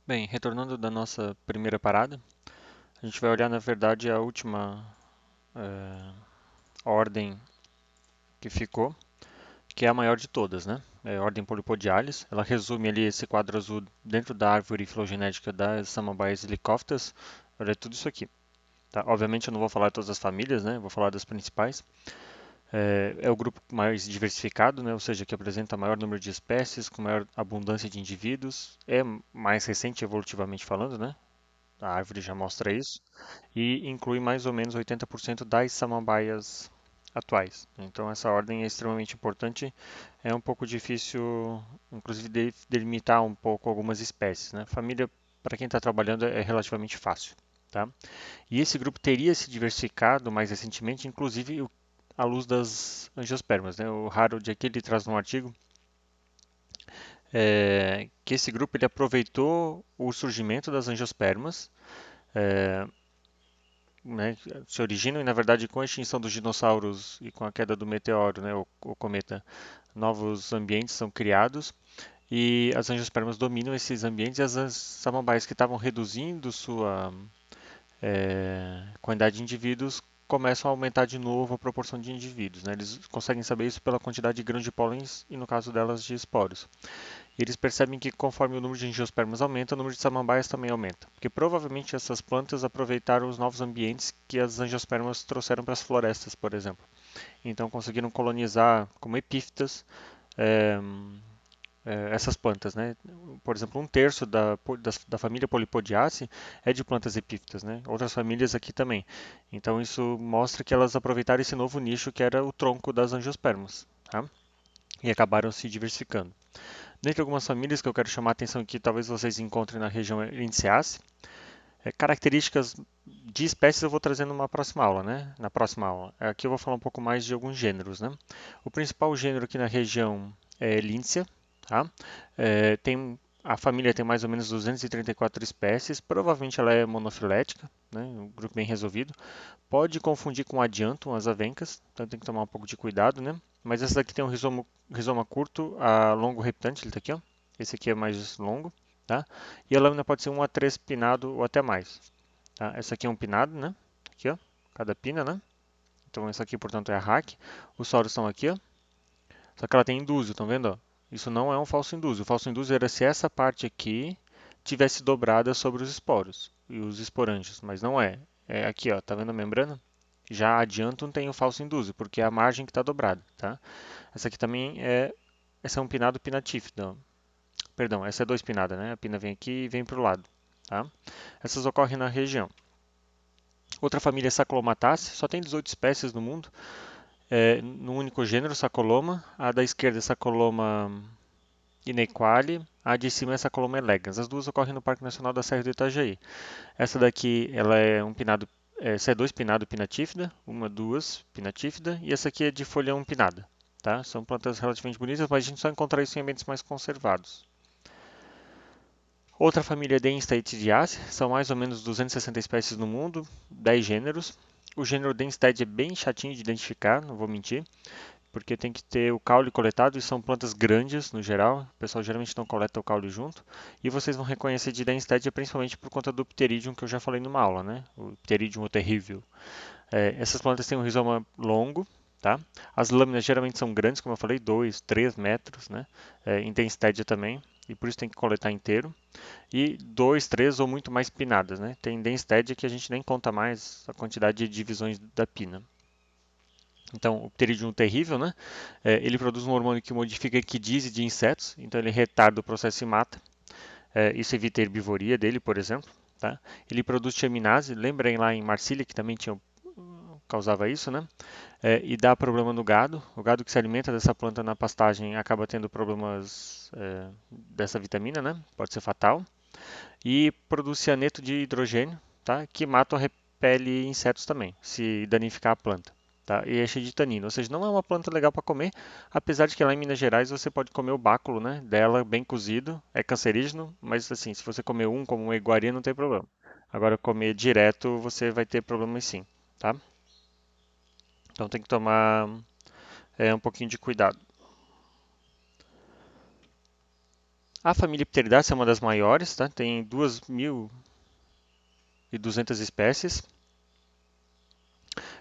Bem, retornando da nossa primeira parada, a gente vai olhar, na verdade, a última eh, ordem que ficou, que é a maior de todas, né? É a ordem Polypodiales. Ela resume ali esse quadro azul dentro da árvore filogenética das Samambaias helicópteras. Olha tudo isso aqui. Tá? Obviamente eu não vou falar de todas as famílias, né? Vou falar das principais. É o grupo mais diversificado, né? Ou seja, que apresenta maior número de espécies, com maior abundância de indivíduos. É mais recente evolutivamente falando, né? A árvore já mostra isso. E inclui mais ou menos 80% das samambaias atuais. Então essa ordem é extremamente importante. É um pouco difícil, inclusive, delimitar um pouco algumas espécies, né? Família, para quem está trabalhando, é relativamente fácil, tá? E esse grupo teria se diversificado mais recentemente, inclusive à luz das angiospermas, né? O Harold aqui ele traz num artigo que esse grupo ele aproveitou o surgimento das angiospermas, é, né, se originam e na verdade com a extinção dos dinossauros e com a queda do meteoro, né, o cometa, novos ambientes são criados e as angiospermas dominam esses ambientes e as samambaias que estavam reduzindo sua quantidade de indivíduos começam a aumentar de novo a proporção de indivíduos, né? Eles conseguem saber isso pela quantidade de grãos de pólens e no caso delas de esporos. E eles percebem que conforme o número de angiospermas aumenta, o número de samambaias também aumenta. Porque provavelmente essas plantas aproveitaram os novos ambientes que as angiospermas trouxeram para as florestas, por exemplo. Então conseguiram colonizar como epífitas é, essas plantas, né? Por exemplo, um terço da família Polypodiaceae é de plantas epífitas, né? Outras famílias aqui também. Então isso mostra que elas aproveitaram esse novo nicho que era o tronco das angiospermas, tá? E acabaram se diversificando. Dentre algumas famílias que eu quero chamar a atenção aqui, talvez vocês encontrem na região Linceaceae, características de espécies eu vou trazer numa próxima aula, né? Na próxima aula. Aqui eu vou falar um pouco mais de alguns gêneros, né? O principal gênero aqui na região é Lindsea, tá? A família tem mais ou menos 234 espécies, provavelmente ela é monofilética, né? Um grupo bem resolvido. Pode confundir com adiantum, as avencas, então tem que tomar um pouco de cuidado, né? Mas essa daqui tem um rizoma curto a longo reptante, ele tá aqui, ó. Esse aqui é mais longo, tá? E a lâmina pode ser um a 3 pinado ou até mais, tá? Essa aqui é um pinado, né? Aqui, ó, cada pina, né? Então essa aqui, portanto, é a rack. Os soros estão aqui, ó. Só que ela tem indúsio, estão vendo, ó? Isso não é um falso indúsio. O falso indúsio era se essa parte aqui tivesse dobrada sobre os esporos e os esporângios, mas não é. É aqui, ó, tá vendo a membrana? Já adianto tem o falso indúsio, porque é a margem que está dobrada, tá? Essa aqui também é, essa é um pinado pinatífido. Perdão, essa é dois pinada, né? A pina vem aqui e vem para o lado, tá? Essas ocorrem na região. Outra família é Saclomataceae, só tem 18 espécies no mundo, no único gênero, Sacoloma. A da esquerda é Sacoloma inequale, a de cima é Sacoloma elegans. As duas ocorrem no Parque Nacional da Serra do Itajaí. Essa daqui, ela é um pinado, essa é dois pinado pinatífida, uma, duas pinatífida, e essa aqui é de folhão pinada. Tá? São plantas relativamente bonitas, mas a gente só encontra isso em ambientes mais conservados. Outra família é Denstatidiaceae, são mais ou menos 260 espécies no mundo, 10 gêneros. O gênero Denstad é bem chatinho de identificar, não vou mentir, porque tem que ter o caule coletado e são plantas grandes no geral. O pessoal geralmente não coleta o caule junto. E vocês vão reconhecer de Denstad principalmente por conta do Pteridium que eu já falei numa aula, né? O Pteridium o terrível. Essas plantas têm um rizoma longo, tá? As lâminas geralmente são grandes, como eu falei, 2, 3 metros, né? Em Denstédia também, e por isso tem que coletar inteiro. E 2, 3 ou muito mais pinadas, né? Tem Denstédia que a gente nem conta mais a quantidade de divisões da pina. Então, o pterídeo terrível, né? Ele produz um hormônio que modifica a equidise de insetos, então ele retarda o processo e mata. Isso evita a herbivoria dele, por exemplo. Tá? Ele produz tiaminase, lembrem lá em Marcília que também causava isso, né? E dá problema no gado. O gado que se alimenta dessa planta na pastagem acaba tendo problemas dessa vitamina, né? Pode ser fatal. E produz cianeto de hidrogênio, tá? Que mata ou repele insetos também, se danificar a planta. Tá? E é cheio de tanino, ou seja, não é uma planta legal para comer, apesar de que lá em Minas Gerais você pode comer o báculo, né, dela bem cozido, é cancerígeno, mas assim, se você comer um como uma iguaria não tem problema. Agora comer direto você vai ter problemas sim, tá? Então tem que tomar um pouquinho de cuidado. A família Pteridaceae é uma das maiores, tá? Tem 2.200 espécies,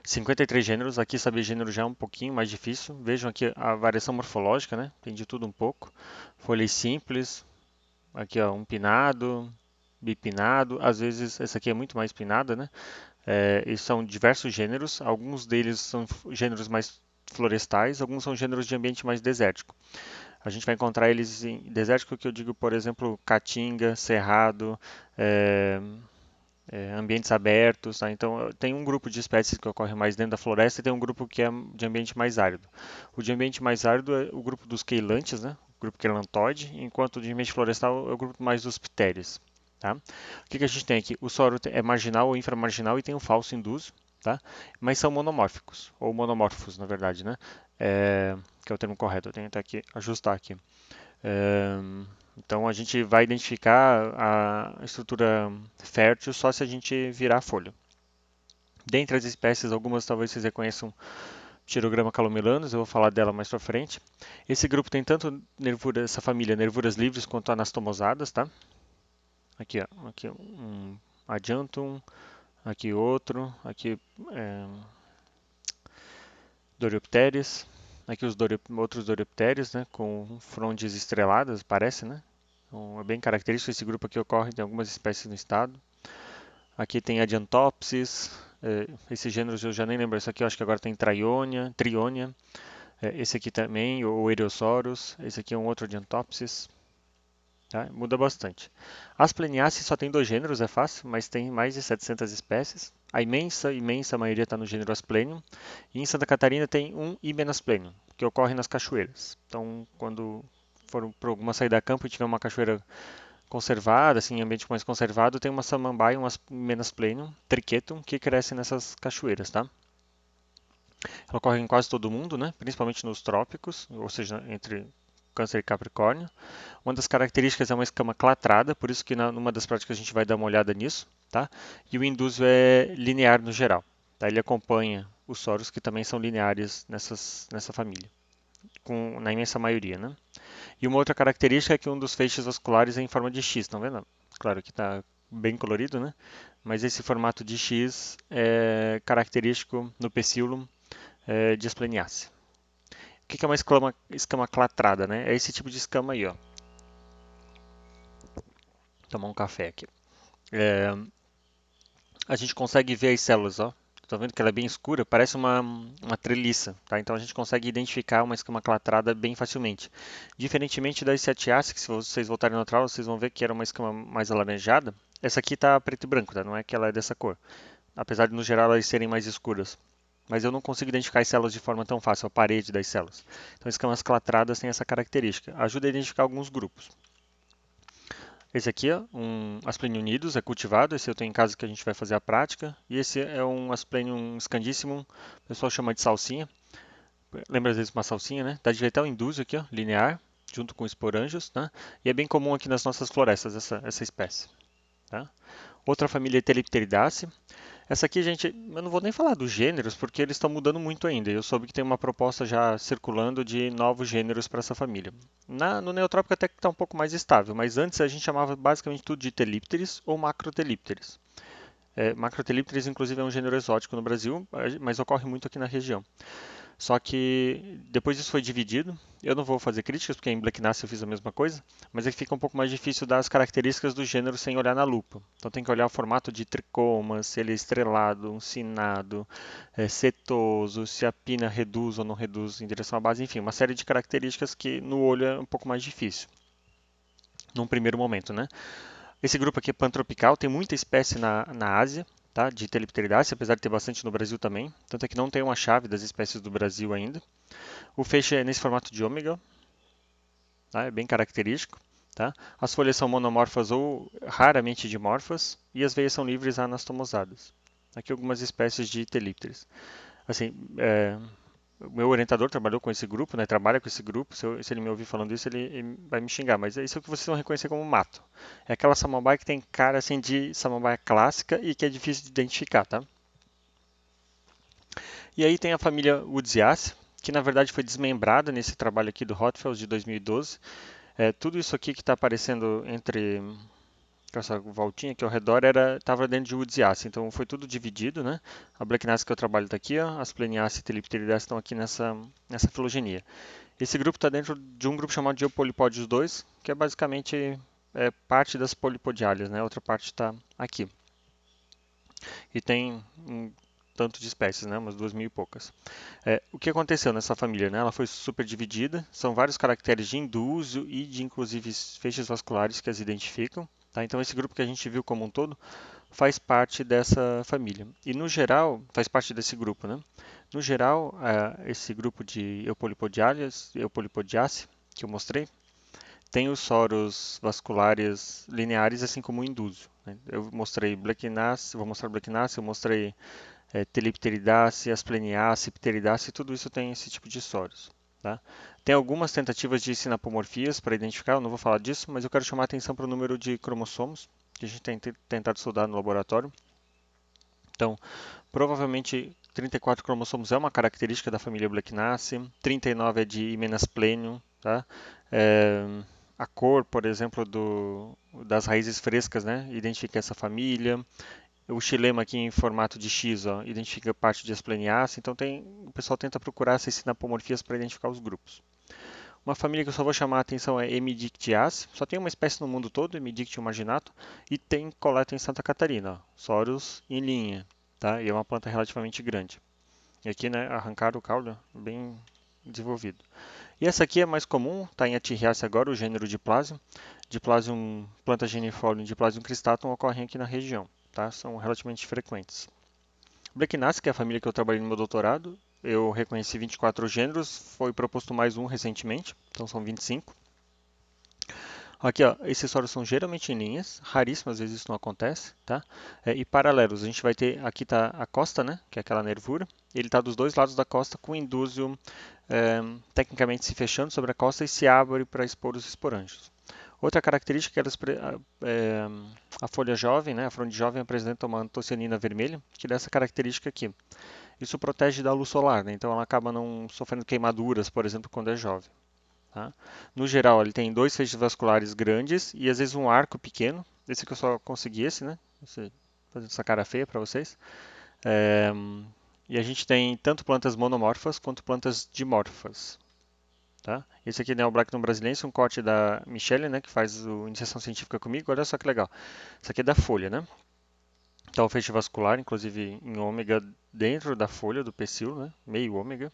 53 gêneros. Aqui saber gênero já é um pouquinho mais difícil. Vejam aqui a variação morfológica, né? Tem de tudo um pouco. Folhas simples, aqui ó, um pinado, bipinado. Às vezes essa aqui é muito mais pinada, né? E são diversos gêneros. Alguns deles são gêneros mais florestais, alguns são gêneros de ambiente mais desértico. A gente vai encontrar eles em desértico, que eu digo, por exemplo, caatinga, cerrado, é, ambientes abertos, tá? Então, tem um grupo de espécies que ocorre mais dentro da floresta e tem um grupo que é de ambiente mais árido. O de ambiente mais árido é o grupo dos queilantes, né? O grupo queilantoide, enquanto o de ambiente florestal é o grupo mais dos ptérias, tá? O que que a gente tem aqui? O soro é marginal ou inframarginal e tem um falso induso, tá? Mas são monomórficos, ou monomórficos, na verdade, né? Que é o termo correto. Eu tenho que aqui, ajustar aqui. É, então a gente vai identificar a estrutura fértil só se a gente virar a folha. Dentre as espécies, algumas talvez vocês reconheçam Pterograma calomelanus, eu vou falar dela mais pra frente. Esse grupo tem tanto nervura, essa família, nervuras livres quanto anastomosadas, tá? Aqui, ó, aqui um adiantum, aqui outro, aqui é, Doryopteris, aqui os outros Doryopteris, né, com frondes estreladas, parece, né? Então, é bem característico, esse grupo aqui ocorre em algumas espécies no estado. Aqui tem Adiantopsis, esses gêneros eu já nem lembro, esse aqui eu acho que agora tem Trionia, esse aqui também, o Eriosaurus, esse aqui é um outro Adiantopsis, tá? Muda bastante. As Pleniaceae só tem 2 gêneros, é fácil, mas tem mais de 700 espécies. A imensa maioria está no gênero Asplenium. E em Santa Catarina tem um Hymenasplenium, que ocorre nas cachoeiras. Então, quando for para alguma saída a campo e tiver uma cachoeira conservada, assim, em ambiente mais conservado, tem uma samambaia, um Hymenasplenium triquetum, que cresce nessas cachoeiras, tá? Ela ocorre em quase todo mundo, né? Principalmente nos trópicos, ou seja, entre Câncer e Capricórnio. Uma das características é uma escama clatrada, por isso que numa das práticas a gente vai dar uma olhada nisso, tá? E o induso é linear no geral, tá? Ele acompanha os soros que também são lineares nessa família, na imensa maioria, né? E uma outra característica é que um dos feixes vasculares é em forma de X, estão vendo? Claro que está bem colorido, né? Mas esse formato de X é característico no pecíolo de Aspleniaceae. O que é uma escama clatrada, né? É esse tipo de escama aí, ó. Vou tomar um café aqui. A gente consegue ver as células, ó. Tá vendo que ela é bem escura? Parece uma treliça, tá? Então a gente consegue identificar uma escama clatrada bem facilmente. Diferentemente das setiaceae, que se vocês voltarem na aula, vocês vão ver que era uma escama mais alaranjada. Essa aqui tá preto e branco, tá? Não é que ela é dessa cor. Apesar de no geral elas serem mais escuras. Mas eu não consigo identificar as células de forma tão fácil, a parede das células. Então escamas clatradas têm essa característica. Ajuda a identificar alguns grupos. Esse aqui é um Asplenium nidus, é cultivado. Esse eu tenho em casa que a gente vai fazer a prática. E esse é um Asplenium scandissimum, o pessoal chama de salsinha. Lembra às vezes uma salsinha, né? Dá de ver até o indúzio aqui, ó, linear, junto com esporângios, né? E é bem comum aqui nas nossas florestas essa espécie, tá? Outra família é Telipteridaceae. Essa aqui, gente, eu não vou nem falar dos gêneros, porque eles estão mudando muito ainda. Eu soube que tem uma proposta já circulando de novos gêneros para essa família. No Neotrópico até que está um pouco mais estável, mas antes a gente chamava basicamente tudo de Telipteris ou Macrotelipteris. Macrotelipteris, inclusive, é um gênero exótico no Brasil, mas ocorre muito aqui na região. Só que depois isso foi dividido. Eu não vou fazer críticas, porque em Black Nasty eu fiz a mesma coisa, mas é que fica um pouco mais difícil dar as características do gênero sem olhar na lupa. Então tem que olhar o formato de tricoma, se ele é estrelado, uncinado, setoso, se a pina reduz ou não reduz em direção à base, enfim, uma série de características que no olho é um pouco mais difícil, num primeiro momento, né? Esse grupo aqui é pantropical, tem muita espécie na Ásia, tá, de Telipteridaceae, apesar de ter bastante no Brasil também. Tanto é que não tem uma chave das espécies do Brasil ainda. O feixe é nesse formato de ômega, tá, é bem característico. Tá? As folhas são monomorfas ou raramente dimorfas e as veias são livres anastomosadas. Aqui algumas espécies de Telipteris. Assim, o meu orientador trabalhou com esse grupo, né? Trabalha com esse grupo. Se ele me ouvir falando isso, ele vai me xingar. Mas é isso que vocês vão reconhecer como mato. É aquela samambaia que tem cara assim de samambaia clássica e que é difícil de identificar, tá? E aí tem a família Woodsiaceae, que na verdade foi desmembrada nesse trabalho aqui do Rothfeld de 2012. Tudo isso aqui que está aparecendo entre com essa voltinha aqui ao redor estava dentro de Woodziaceae, então foi tudo dividido, né? A Blacknassia que eu trabalho está aqui, ó, as Pleniaceae e Telipteridaceae estão aqui nessa filogenia. Esse grupo está dentro de um grupo chamado de Eupolipódios 2, que é basicamente parte das polipodiálias, né? A outra parte está aqui. E tem um tanto de espécies, né? Umas 2.000 e poucas. O que aconteceu nessa família, né? Ela foi super dividida, são vários caracteres de indúsio e de inclusive feixes vasculares que as identificam. Tá? Então esse grupo que a gente viu como um todo faz parte dessa família. E no geral, faz parte desse grupo, né? No geral, esse grupo de Eupolipodiaceae, que eu mostrei, tem os soros vasculares lineares, assim como o indúsio. Né? Eu mostrei Blacknassia, vou mostrar Blacknassia, eu mostrei Telipteridaceae, Aspleniaceae, Pteridaceae, tudo isso tem esse tipo de soros. Tá? Tem algumas tentativas de sinapomorfias para identificar, eu não vou falar disso, mas eu quero chamar a atenção para o número de cromossomos que a gente tem tentado estudar no laboratório. Então, provavelmente 34 cromossomos é uma característica da família Blacknassae, 39 é de Hymenasplenium, tá? É, a cor, por exemplo, das raízes frescas, né, identifica essa família. O xilema aqui em formato de X, ó, identifica parte de Aspleniaceae. Então o pessoal tenta procurar essas sinapomorfias para identificar os grupos. Uma família que eu só vou chamar a atenção é Hemidictiaceae. Só tem uma espécie no mundo todo, Hemidictium marginato, e tem coleta em Santa Catarina, ó, Soros em linha, tá? E é uma planta relativamente grande. E aqui, né, arrancaram o caule, bem desenvolvido. E essa aqui é mais comum, está em Atirreaceae agora, o gênero Diplásium. Diplásium, planta geniforme e Diplásium cristatum ocorrem aqui na região, tá? São relativamente frequentes. Blacknassae, que é a família que eu trabalhei no meu doutorado, eu reconheci 24 gêneros, foi proposto mais um recentemente, então são 25. Aqui, ó, esses soros são geralmente em linhas, raríssimas vezes isso não acontece, tá? E paralelos, a gente vai ter, aqui está a costa, né, que é aquela nervura, ele está dos dois lados da costa com o indúsio tecnicamente se fechando sobre a costa e se abre para expor os esporângios. Outra característica é a folha jovem, né, a fronde jovem apresenta uma antocianina vermelha, que dá essa característica aqui. Isso protege da luz solar, né, então ela acaba não sofrendo queimaduras, por exemplo, quando é jovem. Tá? No geral, ele tem dois feixes vasculares grandes e às vezes um arco pequeno. Esse que eu só consegui esse, né? Fazendo essa cara feia para vocês. É, e a gente tem tanto plantas monomorfas quanto plantas dimorfas. Tá? Esse aqui é o Blackton brasilense, um corte da Michele, né, que faz iniciação científica comigo. Olha só que legal. Isso aqui é da folha, né? Então, o feixe vascular, inclusive em ômega, dentro da folha do pecíolo, né? Meio ômega.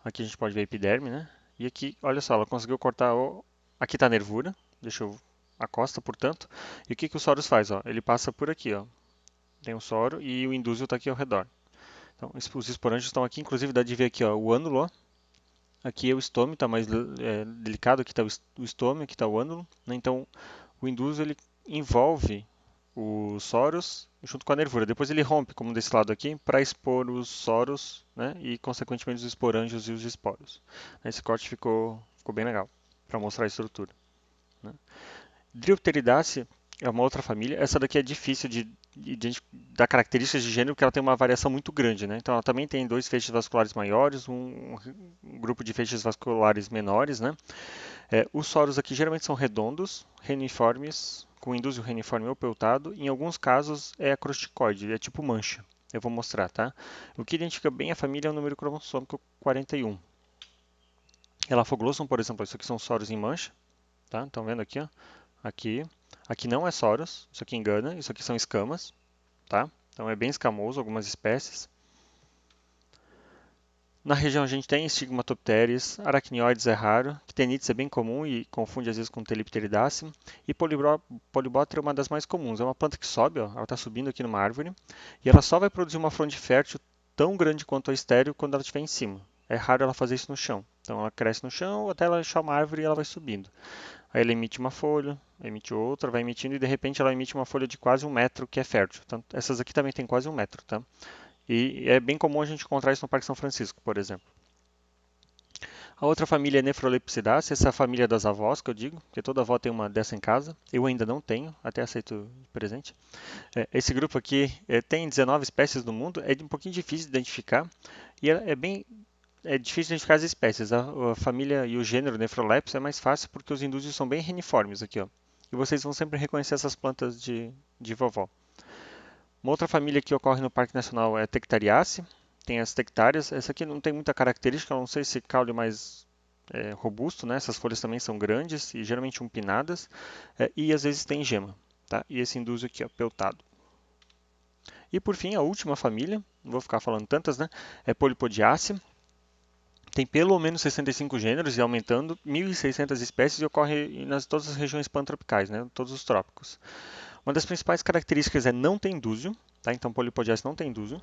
Aqui a gente pode ver a epiderme, né? E aqui, olha só, ela conseguiu cortar o... Aqui está a nervura, deixa eu... A costa, portanto. E o que, que o Soros faz? Ó? Ele passa por aqui, ó. Tem o soro e o indúsio está aqui ao redor. Então, os esporângios estão aqui, inclusive dá de ver aqui, ó, o ânulo, ó. Aqui é o estômago, está mais delicado, aqui está o estômago, aqui está o ânulo. Né? Então, o indúsio, ele envolve os soros junto com a nervura. Depois ele rompe, como desse lado aqui, para expor os soros, né, e consequentemente os esporângios e os esporos. Esse corte ficou bem legal para mostrar a estrutura. Né. Drypteridaceae é uma outra família. Essa daqui é difícil de dar características de gênero porque ela tem uma variação muito grande. Né. Então ela também tem dois feixes vasculares maiores, um grupo de feixes vasculares menores. Né. Os soros aqui geralmente são redondos, reniformes, com indúsio reniforme ou peltado. Em alguns casos é acrosticoide, é tipo mancha. Eu vou mostrar, tá? O que identifica bem a família é o número cromossômico 41. Elafoglossum, por exemplo, isso aqui são soros em mancha, tá? Estão vendo aqui, ó? Aqui. Aqui não é soros, isso aqui engana, isso aqui são escamas, tá? Então é bem escamoso, algumas espécies. Na região a gente tem Stigmatopteris, Arachnioides é raro, Ctenites é bem comum e confunde às vezes com Telipteridaceae, e Polybotera é uma das mais comuns. É uma planta que sobe, ó, ela está subindo aqui numa árvore, e ela só vai produzir uma fronde fértil tão grande quanto a estéreo quando ela estiver em cima. É raro ela fazer isso no chão. Então ela cresce no chão até ela achar uma árvore e ela vai subindo. Aí ela emite uma folha, emite outra, vai emitindo e de repente ela emite uma folha de quase 1 metro que é fértil. Então, essas aqui também tem quase 1 metro, tá? E é bem comum a gente encontrar isso no Parque São Francisco, por exemplo. A outra família é Nephrolepsidaceae, essa é a família das avós, que eu digo, porque toda avó tem uma dessa em casa. Eu ainda não tenho, até aceito presente. Esse grupo aqui tem 19 espécies no mundo, é um pouquinho difícil de identificar e é bem é difícil identificar as espécies. A família e o gênero Nephrolaps é mais fácil porque os indúzios são bem reniformes aqui, ó. E vocês vão sempre reconhecer essas plantas de vovó. Uma outra família que ocorre no Parque Nacional é a Tectariaceae. Tem as tectárias. Essa aqui não tem muita característica, a não sei se caule mais robusto, né? Essas folhas também são grandes e geralmente umpinadas. E às vezes tem gema, tá? E esse indúzio aqui, ó, peltado. E por fim, a última família, não vou ficar falando tantas, né? É Polypodiaceae. Tem pelo menos 65 gêneros e aumentando, 1.600 espécies e ocorre nas todas as regiões pantropicais, né? Todos os trópicos. Uma das principais características é não ter indúzio, tá? Então Polypodiaceae não tem indúzio.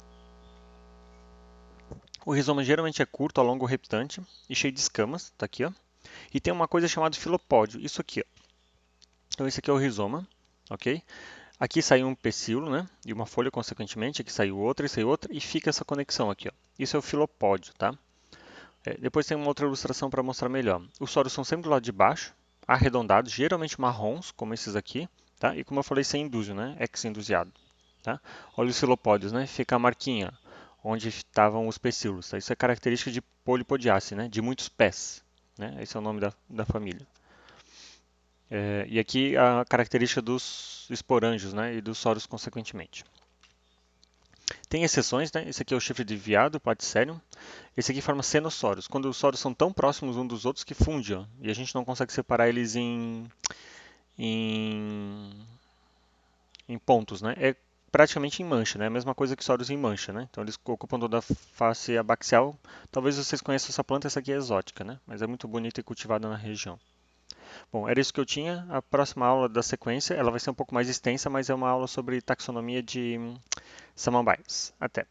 O rizoma geralmente é curto, ao longo reptante e cheio de escamas, tá aqui, ó. E tem uma coisa chamada filopódio, isso aqui, ó. Então esse aqui é o rizoma, ok? Aqui saiu um pecíolo, né? E uma folha, consequentemente. Aqui saiu outra, e fica essa conexão aqui, ó. Isso é o filopódio, tá? Depois tem uma outra ilustração para mostrar melhor. Os soros são sempre do lado de baixo, arredondados, geralmente marrons, como esses aqui, tá? E como eu falei, sem indúzio, né? Ex-induziado, tá? Olha os filopódios, né? Fica a marquinha onde estavam os pecíolos, tá? Isso é característica de Polypodiaceae, né? De muitos pés, né? Esse é o nome da família. E aqui a característica dos esporângios, né? E dos soros consequentemente. Tem exceções, né? Esse aqui é o chifre de veado, Platycerium. Esse aqui forma cenossórios, quando os soros são tão próximos uns dos outros que fundem, ó, e a gente não consegue separar eles em, em pontos, né? É praticamente em mancha, né? A mesma coisa que soros em mancha, né? Então eles ocupam toda a face abaxial. Talvez vocês conheçam essa planta, essa aqui é exótica, né? Mas é muito bonita e cultivada na região. Bom, era isso que eu tinha. A próxima aula da sequência, ela vai ser um pouco mais extensa, mas é uma aula sobre taxonomia de samambaias. Até!